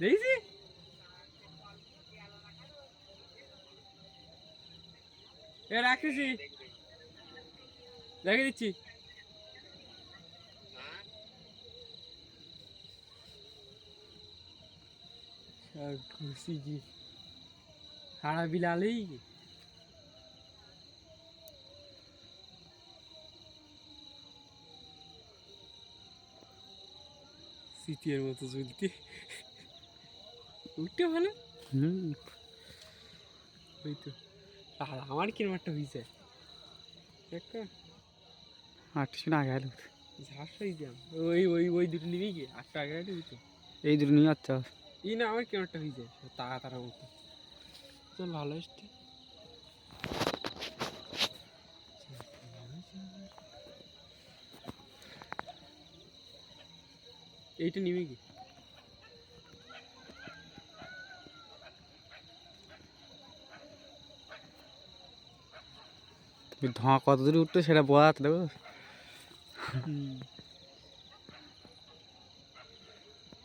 দেখছি এ রাখতেছি রেখে দিচ্ছি ঘুষি কি হাড়া বিলালেই সিটির মতো ঝুলতে উঠতে ভালো ওই তো আর আমার কিরম একটা হয়েছে একটা 800 টাকা গেল ঝাঁসাই দাম ওই ওই ওই দুটো নিবি কি 8 টাকা নিবি তো এই দুটো নিয়ে যাচ্ছে এই না আমার কিরম একটা হয়েছে তারা তারা মতো চল ভালো এসছে এইটা নিবি কি ধোঁয়া কত দূরে উঠতো সেটা বোঝাতে দেবো